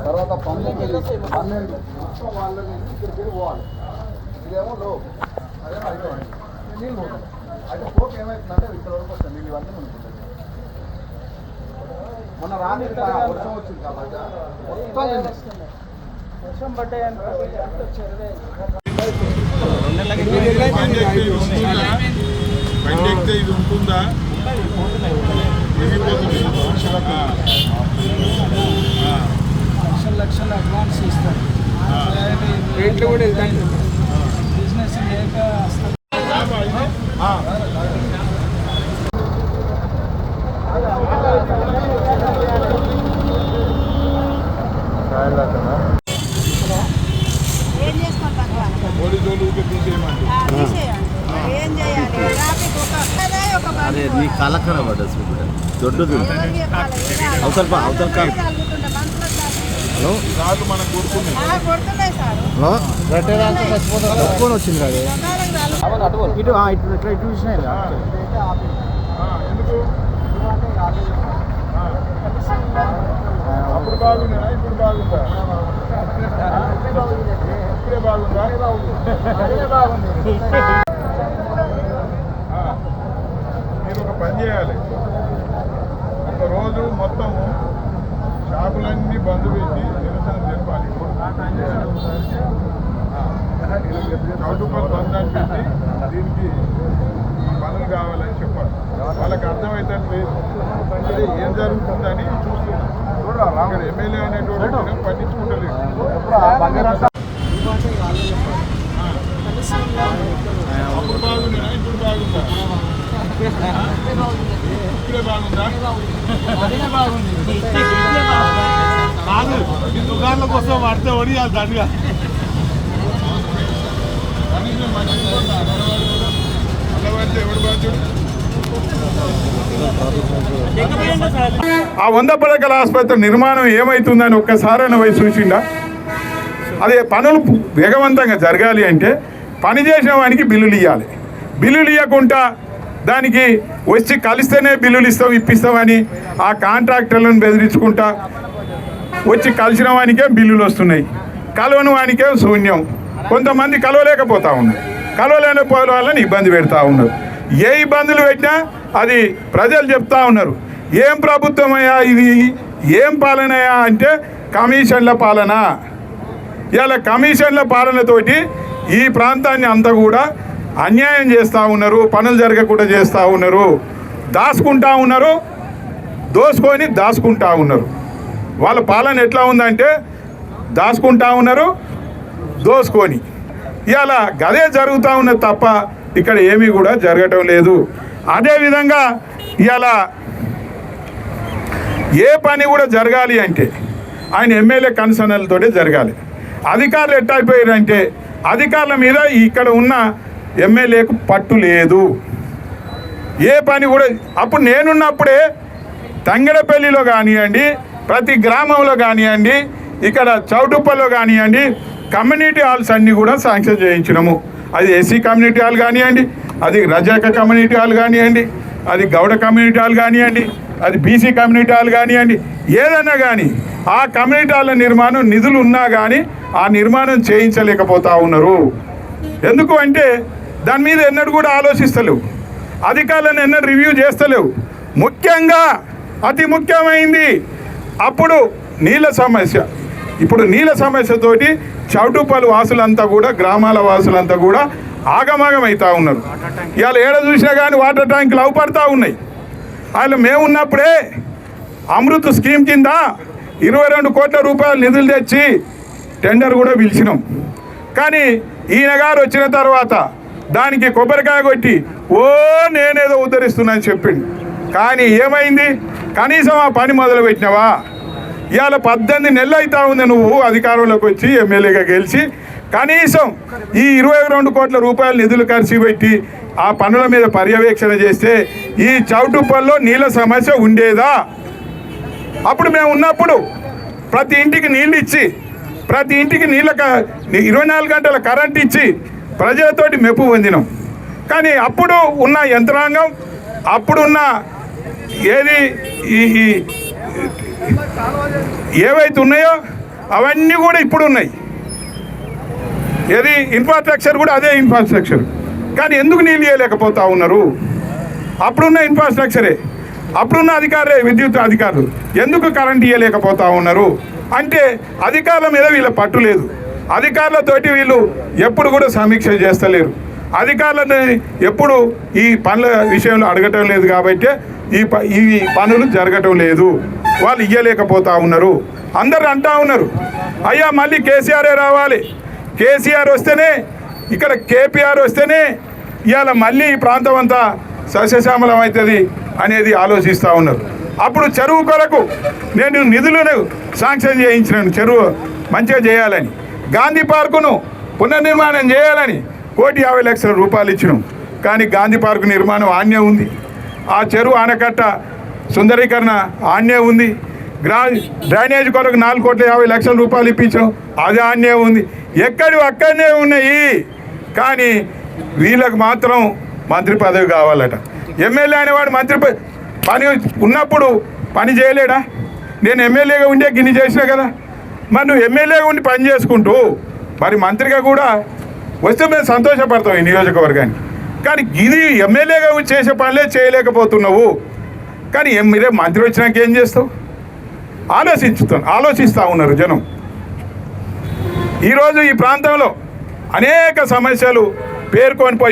తర్వాత 12 మొత్తం వాళ్ళ నుంచి ఇక్కడికి పోవాలి. ఇదేమో లో అదే అయితే నీళ్ళు పోతాయి. అయితే పోక ఏమవుతుందంటే ఇక్కడ వరకు వస్తాయి నీళ్ళు ఇవన్నీ మునుకుంటాయి. మొన్న రాత్రి వర్షం వచ్చింది కాబట్టి వర్షం పడ్డాయి ఇది ఉంటుందా లక్షల అడ్వాన్స్ ఇస్తారు. రేట్లు కూడా బిజినెస్ లేక అరే నీ కలకడ పడ్డది దొడ్డుది అవతల కాదు. హలో మనం హలో చచ్చిపోతే వచ్చింది కదా ఇటు ఇట్లా ఇటు చూసినాయి ఎందుకు అప్పుడు బాగుందా ఇప్పుడు బాగుందా? ఇప్పుడే బాగుందా? మీరు ఒక పని చేయాలి. ఒక రోజు మొత్తం షాపులన్నీ బంద్ పెట్టి నిరసన జరపాలి. చౌటుపల్లి బంద్ అని పెట్టి దీనికి పనులు కావాలని చెప్పాలి. వాళ్ళకి అర్థమవుతుంది లేదు ఏం జరుగుతుందని చూస్తున్నాం. ఇక్కడ ఎమ్మెల్యే అనేటువంటి పట్టించుకుంటలేదు. అప్పుడు బాగుందా ఇప్పుడు బాగుందా? ఇప్పుడే బాగుందా? దుకాణాల కోసం పడితే ఒడియాలి దండగా. ఆ 100 పడకల ఆసుపత్రి నిర్మాణం ఏమవుతుందని ఒక్కసారైన వయసు చూసిండా? అదే పనులు వేగవంతంగా జరగాలి అంటే పని చేసిన వానికి బిల్లులు ఇవ్వాలి. బిల్లులు ఇవ్వకుండా దానికి వచ్చి కలిస్తేనే బిల్లులు ఇప్పిస్తామని ఆ కాంట్రాక్టర్లను బెదిరించుకుంటా వచ్చి కలిసిన వానికే బిల్లులు వస్తున్నాయి, కలవని వానికే శూన్యం. కొంతమంది కలవలేకపోతూ ఉన్నారు, కలవలేకపోయే వాళ్ళని ఇబ్బంది పెడతా ఉన్నారు. ఏ ఇబ్బందులు పెట్టినా అది ప్రజలు చెప్తా ఉన్నారు. ఏం ప్రభుత్వం అయ్యా ఇది, ఏం పాలనయా అంటే కమిషన్ల పాలన. ఇలా కమిషన్ల పాలనతోటి ఈ ప్రాంతాన్ని అంతా కూడా అన్యాయం చేస్తూ ఉన్నారు, పనులు జరగకుండా చేస్తూ ఉన్నారు, దాచుకుంటా ఉన్నారు, దాచుకుంటా ఉన్నారు. వాళ్ళ పాలన ఎట్లా ఉందంటే దాచుకుంటా ఉన్నారు, దోసుకొని. ఇలా గదే జరుగుతూ ఉన్నది తప్ప ఇక్కడ ఏమీ కూడా జరగటం లేదు. అదేవిధంగా ఇలా ఏ పని కూడా జరగాలి అంటే ఆయన ఎమ్మెల్యే కన్సర్న్లతోటే జరగాలి. అధికారులు ఎట్టయిపోయారంటే అధికారుల మీద ఇక్కడ ఉన్న ఎమ్మెల్యేకు పట్టు లేదు. ఏ పని కూడా అప్పుడు నేనున్నప్పుడే తంగెడపల్లిలో కానివ్వండి, ప్రతి గ్రామంలో కానివ్వండి, ఇక్కడ చౌటుప్పల్లో కానివ్వండి, కమ్యూనిటీ హాల్స్ అన్నీ కూడా శాంక్షన్ చేయించినాము. అది ఎస్సీ కమ్యూనిటీ హాల్ కానివ్వండి, అది రజాక కమ్యూనిటీ హాల్ కానివ్వండి, అది గౌడ కమ్యూనిటీ హాల్ కానివ్వండి, అది బీసీ కమ్యూనిటీ హాల్ కానివ్వండి, ఏదైనా కానీ ఆ కమ్యూనిటీ హాల్ల నిర్మాణం నిధులు ఉన్నా కానీ ఆ నిర్మాణం చేయించలేకపోతా ఉన్నారు. ఎందుకు అంటే దాని మీద ఎన్నడూ కూడా ఆలోచిస్తలేవు, అధికారులను ఎన్నడూ రివ్యూ చేస్తలేవు. ముఖ్యంగా అతి ముఖ్యమైంది అప్పుడు నీళ్ళ సమస్య. ఇప్పుడు నీళ్ళ సమస్యతోటి చౌటుపల్లి వాసులంతా కూడా, గ్రామాల వాసులంతా కూడా ఆగమాగం అవుతూ ఉన్నారు. ఇవాళ ఏడ చూసినా కానీ వాటర్ ట్యాంకులు అవపడతా ఉన్నాయి. వాళ్ళు మేము ఉన్నప్పుడే అమృత్ స్కీమ్ కింద 22 కోట్ల రూపాయలు నిధులు తెచ్చి టెండర్ కూడా పిలిచినాం. కానీ ఈయన గారు వచ్చిన తర్వాత దానికి కొబ్బరికాయ కొట్టి నేనేదో ఉద్ధరిస్తున్నాను చెప్పిండు. కానీ ఏమైంది? కనీసం ఆ పని మొదలుపెట్టినావా? ఇవాళ 18 నెలలు అవుతా ఉంది నువ్వు అధికారంలోకి వచ్చి ఎమ్మెల్యేగా గెలిచి. కనీసం ఈ 22 కోట్ల రూపాయలు నిధులు ఖర్చు పెట్టి ఆ పనుల మీద పర్యవేక్షణ చేస్తే ఈ చౌటుప్పల్లో నీళ్ళ సమస్య ఉండేదా? అప్పుడు మేము ఉన్నప్పుడు ప్రతి ఇంటికి నీళ్ళు ఇచ్చి, ప్రతి ఇంటికి 24 గంటల కరెంట్ ఇచ్చి ప్రజలతోటి మెప్పు పొందినాం. కానీ అప్పుడు ఉన్న యంత్రాంగం, అప్పుడున్న ఏది ఈ ఏవైతే ఉన్నాయో అవన్నీ కూడా ఇప్పుడు ఉన్నాయి. ఏది ఇన్ఫ్రాస్ట్రక్చర్ కూడా అదే ఇన్ఫ్రాస్ట్రక్చర్. కానీ ఎందుకు నీళ్ళు ఇవ్వలేకపోతా ఉన్నారు? అప్పుడున్న ఇన్ఫ్రాస్ట్రక్చరే, అప్పుడున్న అధికారులే, విద్యుత్ అధికారులు ఎందుకు కరెంట్ ఇవ్వలేకపోతా ఉన్నారు అంటే అధికారుల మీద వీళ్ళ పట్టు లేదు. అధికారులతోటి వీళ్ళు ఎప్పుడు కూడా సమీక్ష చేస్తలేరు. అధికారులని ఎప్పుడు ఈ పనుల విషయంలో అడగటం లేదు కాబట్టి ఈ పనులు జరగటం లేదు. వాళ్ళు ఇవ్వలేకపోతా ఉన్నారు. అందరూ అంటా ఉన్నారు, అయ్యా మళ్ళీ కేసీఆరే రావాలి, కేసీఆర్ వస్తేనే, ఇక్కడ కేపీఆర్ వస్తేనే ఇవాళ మళ్ళీ ఈ ప్రాంతం అంతా సస్యశ్యామలం అవుతుంది అనేది ఆలోచిస్తూ ఉన్నారు. అప్పుడు చెరువు కొరకు నేను నిధులను శాంక్షన్ చేయించినాను, చెరువు మంచిగా చేయాలని. గాంధీ పార్కును పునర్నిర్మాణం చేయాలని 1,50,00,000 రూపాయలు ఇచ్చినాం. కానీ గాంధీ పార్కు నిర్మాణం ఆన్నే ఉంది. ఆ చెరువు ఆనకట్ట సుందరీకరణ ఆన్నే ఉంది. డ్రైనేజ్ కొరకు 4,50,00,000 రూపాయలు ఇప్పించాం, అది ఆన్నే ఉంది. ఎక్కడి అక్కడనే ఉన్నాయి. కానీ వీళ్ళకు మాత్రం మంత్రి పదవి కావాలట. ఎమ్మెల్యే అనేవాడు మంత్రి పని ఉన్నప్పుడు పని చేయలేడా? నేను ఎమ్మెల్యేగా ఉండే గిన్ని చేసినా కదా. మరి నువ్వు ఎమ్మెల్యేగా ఉండి పని చేసుకుంటూ మరి మంత్రిగా కూడా వస్తే మేము సంతోషపడతాం ఈ నియోజకవర్గానికి. కానీ ఇది ఎమ్మెల్యేగా చేసే పనులే చేయలేకపోతున్నావు. కానీ మీరే మంత్రి వచ్చినాక ఏం చేస్తావు? ఆలోచిస్తూ ఉన్నారు జనం. ఈరోజు ఈ ప్రాంతంలో అనేక సమస్యలు పేర్కొని పోయి